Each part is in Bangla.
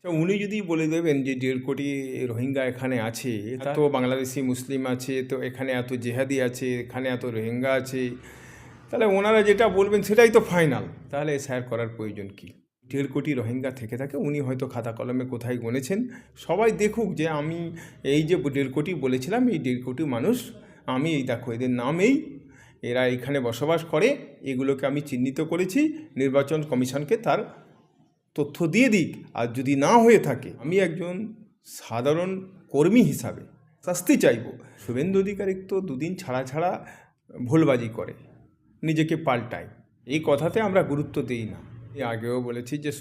আচ্ছা, উনি যদি বলে দেবেন যে 1.5 কোটি রোহিঙ্গা এখানে আছে, তো বাংলাদেশি মুসলিম আছে, তো এখানে এত জেহাদি আছে, এখানে এত রোহিঙ্গা আছে, তাহলে ওনারা যেটা বলবেন সেটাই তো ফাইনাল। তাহলে স্যার করার প্রয়োজন কি? 1.5 কোটি রোহিঙ্গা থেকে থাকে, উনি হয়তো খাতা কলমে কোথায় গুনেছেন। সবাই দেখুক যে আমি এই যে 1.5 কোটি বলেছিলাম, এই 1.5 কোটি মানুষ আমি এই দেখো এদের নাম এরা এখানে বসবাস করে, এগুলোকে আমি চিহ্নিত করেছি। নির্বাচন কমিশনকে তার তথ্য দিয়ে দিক। আর যদি না হয়ে থাকে, আমি একজন সাধারণ কর্মী হিসাবে শাস্তি চাইব। শুভেন্দু অধিকারী তো দুদিন ছাড়া ছাড়া ভুলবাজি করে, নিজেকে পাল্টায়, এই কথাতে আমরা গুরুত্ব দিই না। আগেও বলেছি যে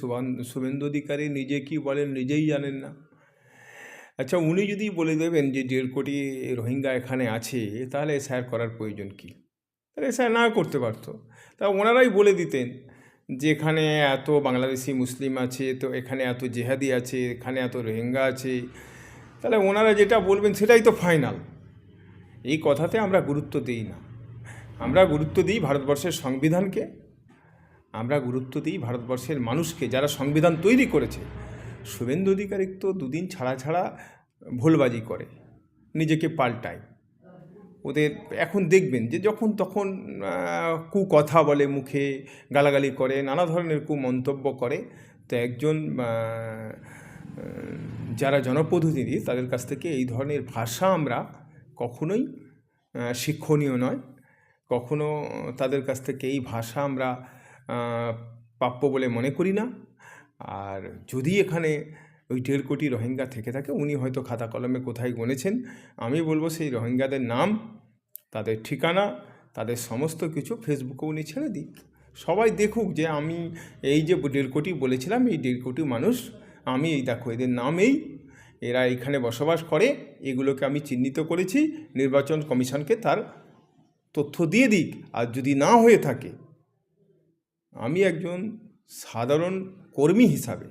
শুভেন্দু অধিকারী নিজে কি বলেন নিজেই জানেন না। আচ্ছা, উনি যদি বলে দেবেন যে 1.5 কোটি রোহিঙ্গা এখানে আছে, তাহলে স্যার করার প্রয়োজন কি? তাহলে স্যার না করতে পারতো। তা ওনারাই বলে দিতেন যে এখানে এত বাংলাদেশি মুসলিম আছে, তো এখানে এত জেহাদি আছে, এখানে এত রোহিঙ্গা আছে, তাহলে ওনারা যেটা বলবেন সেটাই তো ফাইনাল। এই কথাতে আমরা গুরুত্ব দিই না। আমরা গুরুত্ব দিই ভারতবর্ষের সংবিধানকে, আমরা গুরুত্ব দিই ভারতবর্ষের মানুষকে, যারা সংবিধান তৈরি করেছে। শুভেন্দু অধিকারী তো দুদিন ছাড়া ছাড়া ভুলবাজি করে, নিজেকে পাল্টায়। ওদের এখন দেখবেন যে যখন তখন কুকথা বলে, মুখে গালাগালি করে, নানা ধরনের কুমন্তব্য করে। তো একজন যারা জনপ্রতিনিধি, তাদের কাছ থেকে এই ধরনের ভাষা আমরা কখনোই শিক্ষণীয় নয়, কখনো তাদের কাছ থেকে এই ভাষা আমরা প্রাপ্য বলে মনে করি না। আর যদি এখানে ওই 1.5 কোটি রোহিঙ্গা থেকে থাকে, উনি হয়তো খাতা কলমে কোথায় গুনেছেন। আমি বলবো সেই রোহিঙ্গাদের নাম, তাদের ঠিকানা, তাদের সমস্ত কিছু ফেসবুকে উনি ছেড়ে দিক। সবাই দেখুক যে আমি এই যে 1.5 কোটি বলেছিলাম, এই 1.5 কোটি মানুষ আমি এই দেখো এদের নাম এরা এখানে বসবাস করে, এগুলোকে আমি চিহ্নিত করেছি। নির্বাচন কমিশনকে তার তথ্য দিয়ে দিক। আর যদি না হয়ে থাকে, আমি একজন সাধারণ কর্মী হিসাবে,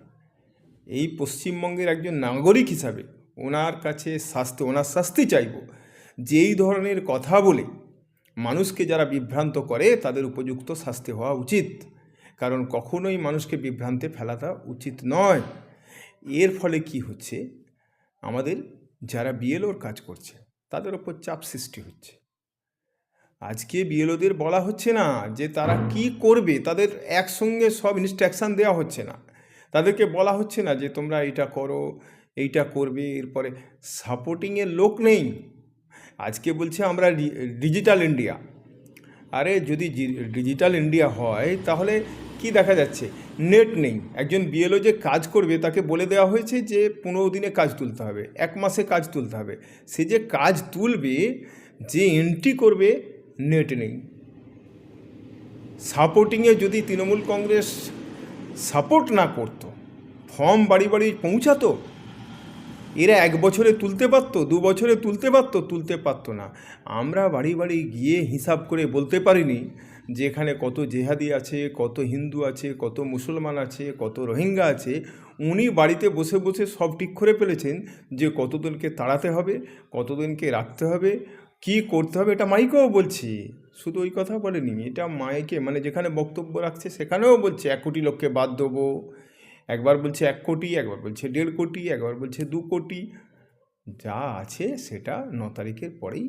এই পশ্চিমবঙ্গের একজন নাগরিক হিসাবে ওনার কাছে ওনার শাস্তি চাইব। যেই ধরনের কথা বলে মানুষকে যারা বিভ্রান্ত করে, তাদের উপযুক্ত শাস্তি হওয়া উচিত। কারণ কখনোই মানুষকে বিভ্রান্তে ফেলাটা উচিত নয়। এর ফলে কি হচ্ছে, আমাদের যারা বিএলওর কাজ করছে তাদের ওপর চাপ সৃষ্টি হচ্ছে। আজকে বিএলওদের বলা হচ্ছে না যে তারা কি করবে, তাদের একসঙ্গে সব ইনস্ট্রাকশান দেওয়া হচ্ছে না। তাদেরকে বলা হচ্ছে না যে তোমরা এইটা করো, এইটা করবে। এরপরে সাপোর্টিংয়ের লোক নেই। আজকে বলছে আমরা ডিজিটাল ইন্ডিয়া। আরে যদি ডিজিটাল ইন্ডিয়া হয়, তাহলে কি দেখা যাচ্ছে, নেট নেই। একজন বিএলও যে কাজ করবে, তাকে বলে দেওয়া হয়েছে যে 15 দিনে কাজ তুলতে হবে, 1 মাসে কাজ তুলতে হবে। সে যে কাজ তুলবে, যে এন্ট্রি করবে, নেট নেই। সাপোর্টিংয়ে যদি তৃণমূল কংগ্রেস সাপোর্ট না করতো, ফর্ম বাড়ি বাড়ি পৌঁছাতো, এরা 1 বছরে তুলতে পারতো, 2 বছরে তুলতে পারতো না। আমরা বাড়ি বাড়ি গিয়ে হিসাব করে বলতে পারিনি যে এখানে কত জেহাদি আছে, কত হিন্দু আছে, কত মুসলমান আছে, কত রোহিঙ্গা আছে। উনি বাড়িতে বসে বসে সব ঠিক করে ফেলেছেন যে কতজনকে তাড়াতে হবে, কতজনকে রাখতে হবে, কি করতে হবে। এটা মাইকেও বলছি, শুধু ওই কথা বলেনি, এটা মাইকে মানে যেখানে বক্তব্য রাখছে সেখানেও বলছে 1 কোটি লোককে বাদ দেবো। একবার বলছে 1 কোটি, একবার বলছে 1.5 কোটি, একবার বলছে 2 কোটি। যা আছে সেটা 9 তারিখের পরেই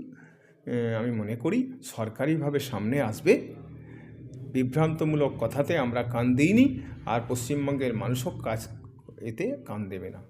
আমি মনে করি সরকারিভাবে সামনে আসবে। বিভ্রান্তমূলক কথাতে আমরা কান দিইনি, আর পশ্চিমবঙ্গের মানুষও এতে কান দেবে না।